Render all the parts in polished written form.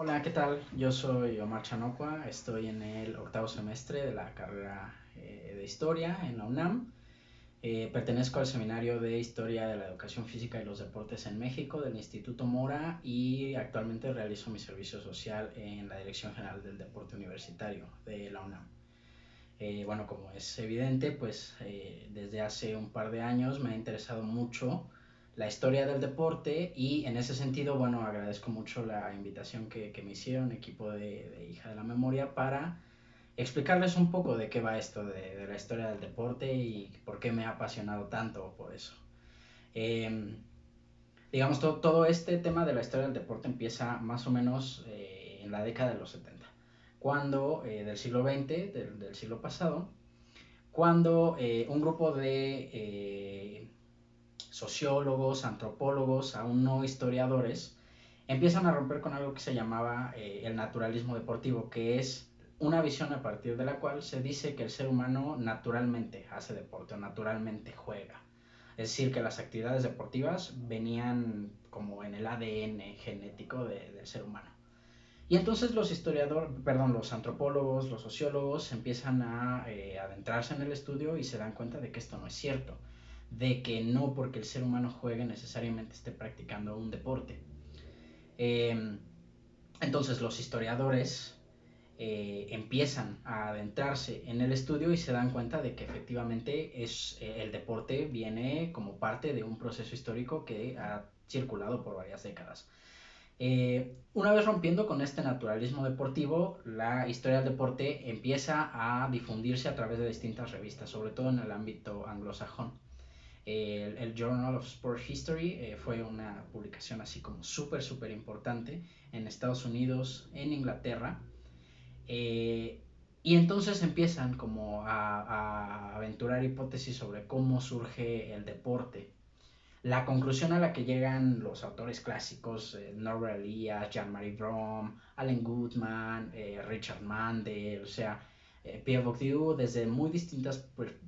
Hola, ¿qué tal? Yo soy Omar Chanocua, estoy en el octavo semestre de la carrera de Historia en la UNAM. Pertenezco al Seminario de Historia de la Educación Física y los Deportes en México del Instituto Mora y actualmente realizo mi servicio social en la Dirección General del Deporte Universitario de la UNAM. Bueno, como es evidente, pues desde hace un par de años me ha interesado mucho la historia del deporte y en ese sentido, bueno, agradezco mucho la invitación que me hicieron, equipo de Hija de la Memoria, para explicarles un poco de qué va esto de la historia del deporte y por qué me ha apasionado tanto por eso. Eh, digamos, todo este tema de la historia del deporte empieza más o menos en la década de los 70, cuando, del siglo XX, del siglo pasado, cuando un grupo de sociólogos, antropólogos, aún no historiadores, empiezan a romper con algo que se llamaba el naturalismo deportivo, que es una visión a partir de la cual se dice que el ser humano naturalmente hace deporte o naturalmente juega. Es decir, que las actividades deportivas venían como en el ADN genético del ser humano. Y entonces los antropólogos, los sociólogos empiezan a adentrarse en el estudio y se dan cuenta de que esto no es cierto, de que no porque el ser humano juegue necesariamente esté practicando un deporte. Eh, entonces los historiadores empiezan a adentrarse en el estudio y se dan cuenta de que efectivamente el deporte viene como parte de un proceso histórico que ha circulado por varias décadas. Una vez rompiendo con este naturalismo deportivo, la historia del deporte empieza a difundirse a través de distintas revistas, sobre todo en el ámbito anglosajón. El Journal of Sport History fue una publicación así como súper importante en Estados Unidos, en Inglaterra, eh, y entonces empiezan como a aventurar hipótesis sobre cómo surge el deporte. La conclusión a la que llegan los autores clásicos, Norbert Elias, Jean-Marie Brom, Allen Goodman, Richard Mandel, o sea, Pierre Bourdieu, desde muy distintas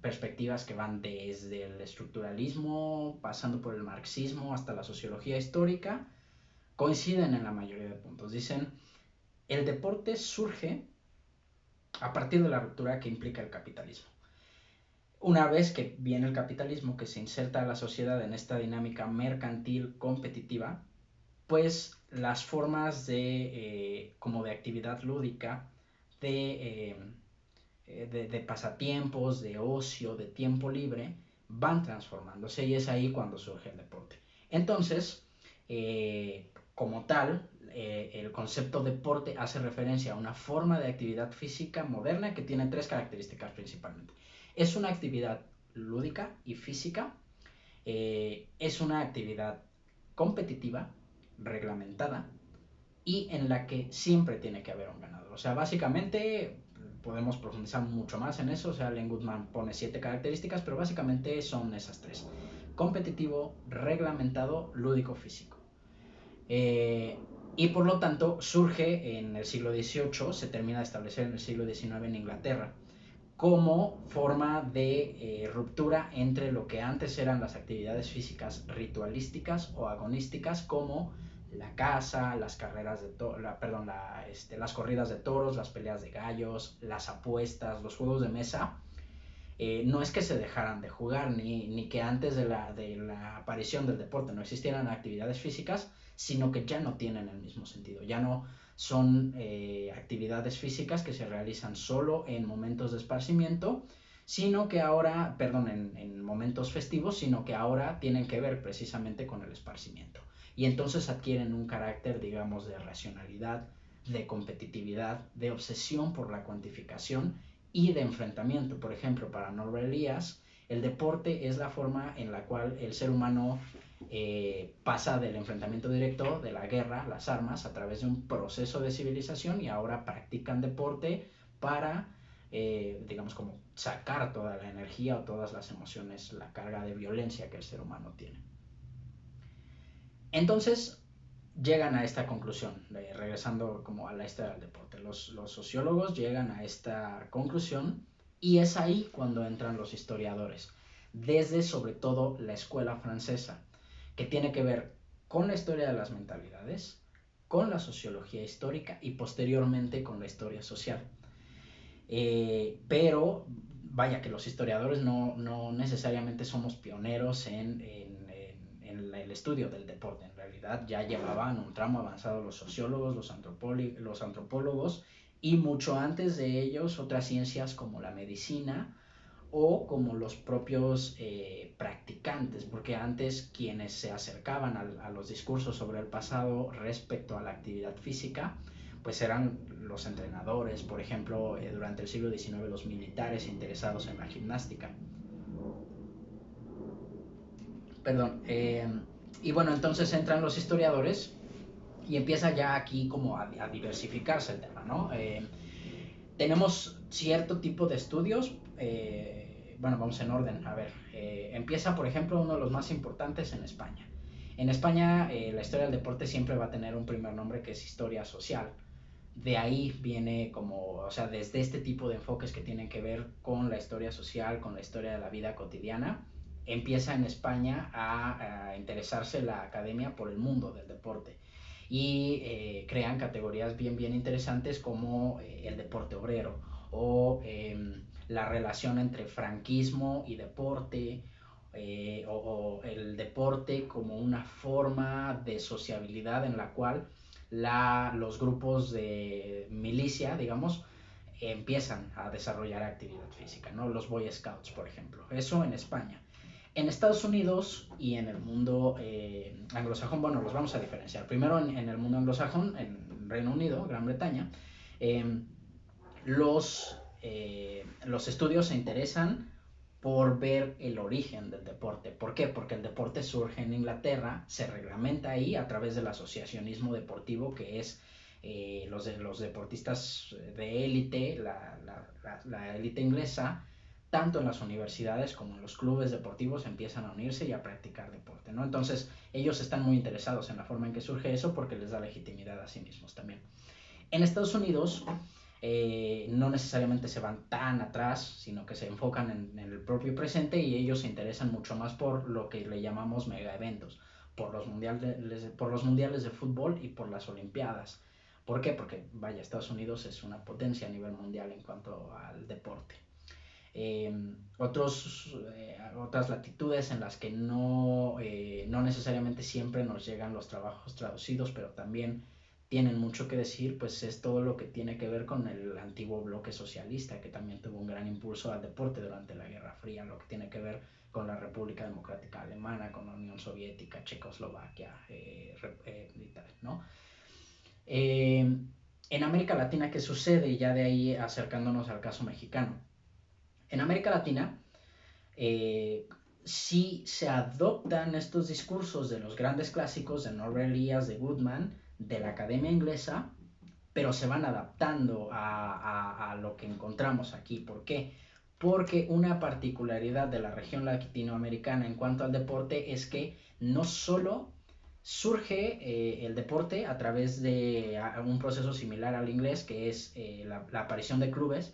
perspectivas que van desde el estructuralismo, pasando por el marxismo hasta la sociología histórica, coinciden en la mayoría de puntos. Dicen, el deporte surge a partir de la ruptura que implica el capitalismo. Una vez que viene el capitalismo, que se inserta a la sociedad en esta dinámica mercantil competitiva, pues las formas como de actividad lúdica, de, de pasatiempos, de ocio, de tiempo libre, van transformándose y es ahí cuando surge el deporte. Entonces, como tal, el concepto deporte hace referencia a una forma de actividad física moderna que tiene tres características principalmente. Es una actividad lúdica y física, es una actividad competitiva, reglamentada y en la que siempre tiene que haber un ganador. O sea, básicamente podemos profundizar mucho más en eso. O sea, Len Goodman pone 7 características, pero básicamente son esas tres: competitivo, reglamentado, lúdico, físico. Eh, y por lo tanto surge en el siglo XVIII, se termina de establecer en el siglo XIX en Inglaterra, como forma de ruptura entre lo que antes eran las actividades físicas ritualísticas o agonísticas, como la caza, las carreras de las corridas de toros, las peleas de gallos, las apuestas, los juegos de mesa. No es que se dejaran de jugar, ni que antes de la aparición del deporte no existieran actividades físicas, sino que ya no tienen el mismo sentido, ya no son actividades físicas que se realizan solo en momentos de esparcimiento, sino que ahora, perdón, en momentos festivos, sino que ahora tienen que ver precisamente con el esparcimiento. Y entonces adquieren un carácter, digamos, de racionalidad, de competitividad, de obsesión por la cuantificación y de enfrentamiento. Por ejemplo, para Norbert Elias, el deporte es la forma en la cual el ser humano pasa del enfrentamiento directo, de la guerra, las armas, a través de un proceso de civilización y ahora practican deporte para, digamos, como sacar toda la energía o todas las emociones, la carga de violencia que el ser humano tiene. Entonces, llegan a esta conclusión, regresando como a la historia del deporte. Los sociólogos llegan a esta conclusión y es ahí cuando entran los historiadores, desde sobre todo la escuela francesa, que tiene que ver con la historia de las mentalidades, con la sociología histórica y posteriormente con la historia social. Pero vaya que los historiadores no necesariamente somos pioneros en el estudio del deporte. En realidad ya llevaban un tramo avanzado los sociólogos, los antropólogos, y mucho antes de ellos otras ciencias como la medicina o como los propios practicantes, porque antes quienes se acercaban a los discursos sobre el pasado respecto a la actividad física, pues eran los entrenadores, por ejemplo, durante el siglo XIX los militares interesados en la gimnástica. Perdón. Y bueno, entonces entran los historiadores y empieza ya aquí como a diversificarse el tema, ¿no? Tenemos cierto tipo de estudios, bueno, vamos en orden, a ver, empieza por ejemplo uno de los más importantes en España. En España la historia del deporte siempre va a tener un primer nombre que es historia social. De ahí viene como, o sea, desde este tipo de enfoques que tienen que ver con la historia social, con la historia de la vida cotidiana, empieza en España a interesarse la academia por el mundo del deporte y crean categorías bien interesantes como el deporte obrero o la relación entre franquismo y deporte, o el deporte como una forma de sociabilidad en la cual los grupos de milicia, digamos, empiezan a desarrollar actividad física, ¿no? Los Boy Scouts, por ejemplo. Eso en España. En Estados Unidos y en el mundo anglosajón, bueno, los vamos a diferenciar. Primero en el mundo anglosajón, en Reino Unido, Gran Bretaña, eh, los estudios se interesan por ver el origen del deporte. ¿Por qué? Porque el deporte surge en Inglaterra, se reglamenta ahí a través del asociacionismo deportivo, que es los deportistas de élite, la élite inglesa, tanto en las universidades como en los clubes deportivos empiezan a unirse y a practicar deporte, ¿no? Entonces ellos están muy interesados en la forma en que surge eso porque les da legitimidad a sí mismos también. En Estados Unidos no necesariamente se van tan atrás, sino que se enfocan en el propio presente y ellos se interesan mucho más por lo que le llamamos mega eventos, por los mundiales de fútbol y por las olimpiadas. ¿Por qué? Porque, vaya, Estados Unidos es una potencia a nivel mundial en cuanto al deporte. Otras latitudes en las que no necesariamente siempre nos llegan los trabajos traducidos, pero también tienen mucho que decir, pues es todo lo que tiene que ver con el antiguo bloque socialista, que también tuvo un gran impulso al deporte durante la Guerra Fría, lo que tiene que ver con la República Democrática Alemana, con la Unión Soviética, Checoslovaquia, y tal, ¿no? En América Latina, ¿qué sucede? Y ya de ahí acercándonos al caso mexicano. En América Latina, sí se adoptan estos discursos de los grandes clásicos de Norbert Elias, de Goodman, de la academia inglesa, pero se van adaptando a lo que encontramos aquí. ¿Por qué? Porque una particularidad de la región latinoamericana en cuanto al deporte es que no solo surge el deporte a través de un proceso similar al inglés, que es la aparición de clubes,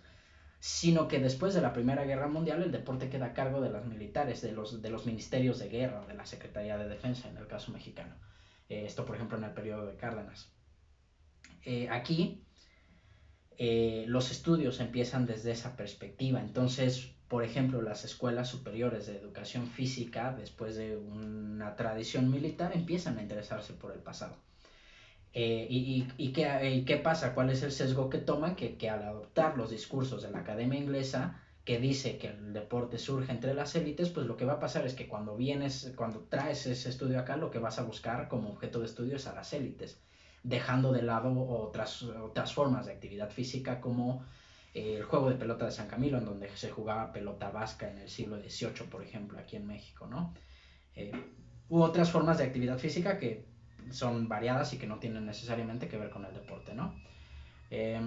sino que después de la Primera Guerra Mundial el deporte queda a cargo de los militares, de los ministerios de guerra, de la Secretaría de Defensa en el caso mexicano. Esto, por ejemplo, en el periodo de Cárdenas. Aquí los estudios empiezan desde esa perspectiva. Entonces, por ejemplo, las escuelas superiores de educación física, después de una tradición militar, empiezan a interesarse por el pasado. ¿Qué pasa? ¿Cuál es el sesgo que toman? Que al adoptar los discursos de la academia inglesa, que dice que el deporte surge entre las élites, pues lo que va a pasar es que cuando traes ese estudio acá, lo que vas a buscar como objeto de estudio es a las élites, dejando de lado otras formas de actividad física como el juego de pelota de San Camilo, en donde se jugaba pelota vasca en el siglo XVIII, por ejemplo, aquí en México, ¿no? Eh, U otras formas de actividad física que son variadas y que no tienen necesariamente que ver con el deporte, ¿no? Eh,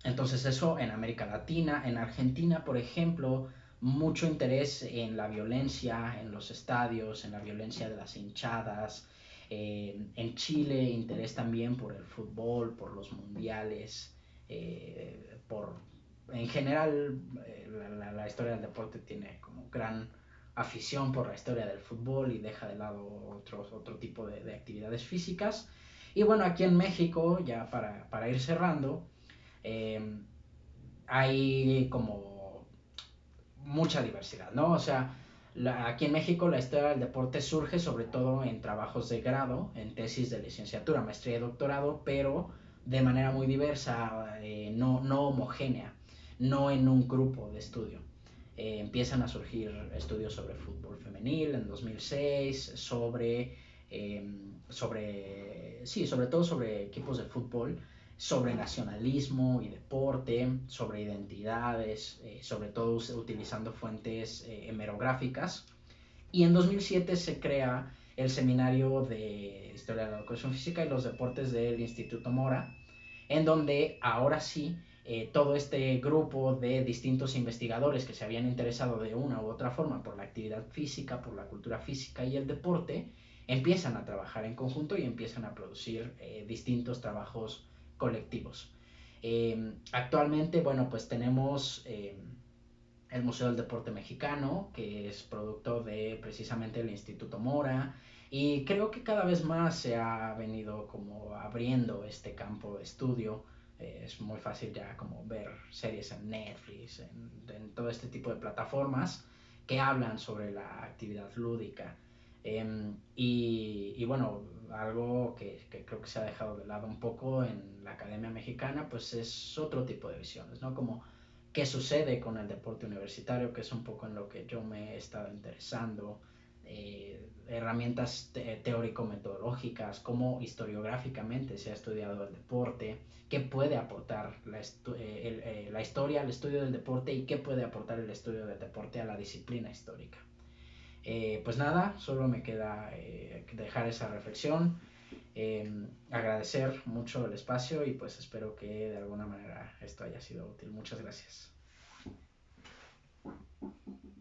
entonces eso en América Latina, en Argentina, por ejemplo, mucho interés en la violencia, en los estadios, en la violencia de las hinchadas. En Chile, interés también por el fútbol, por los mundiales, en general, la historia del deporte tiene como gran afición por la historia del fútbol y deja de lado otro tipo de actividades físicas. Y bueno, aquí en México, ya para ir cerrando, eh, hay como mucha diversidad, ¿no? O sea, aquí en México la historia del deporte surge sobre todo en trabajos de grado, en tesis de licenciatura, maestría y doctorado, pero de manera muy diversa, no homogénea, no en un grupo de estudio. Empiezan a surgir estudios sobre fútbol femenil en 2006, sobre todo sobre equipos de fútbol, sobre nacionalismo y deporte, sobre identidades, sobre todo utilizando fuentes hemerográficas. Y en 2007 se crea el Seminario de Historia de la Educación Física y los Deportes del Instituto Mora, en donde ahora sí todo este grupo de distintos investigadores que se habían interesado de una u otra forma por la actividad física, por la cultura física y el deporte, empiezan a trabajar en conjunto y empiezan a producir distintos trabajos colectivos. Actualmente, bueno, pues tenemos el Museo del Deporte Mexicano, que es producto de precisamente el Instituto Mora, y creo que cada vez más se ha venido como abriendo este campo de estudio. Es muy fácil ya como ver series en Netflix, en todo este tipo de plataformas que hablan sobre la actividad lúdica. Y bueno, algo que creo que se ha dejado de lado un poco en la Academia Mexicana, pues es otro tipo de visiones, ¿no? Como qué sucede con el deporte universitario, que es un poco en lo que yo me he estado interesando, herramientas teórico-metodológicas, cómo historiográficamente se ha estudiado el deporte, qué puede aportar la historia al estudio del deporte y qué puede aportar el estudio del deporte a la disciplina histórica. Pues nada, solo me queda dejar esa reflexión, agradecer mucho el espacio y pues espero que de alguna manera esto haya sido útil. Muchas gracias.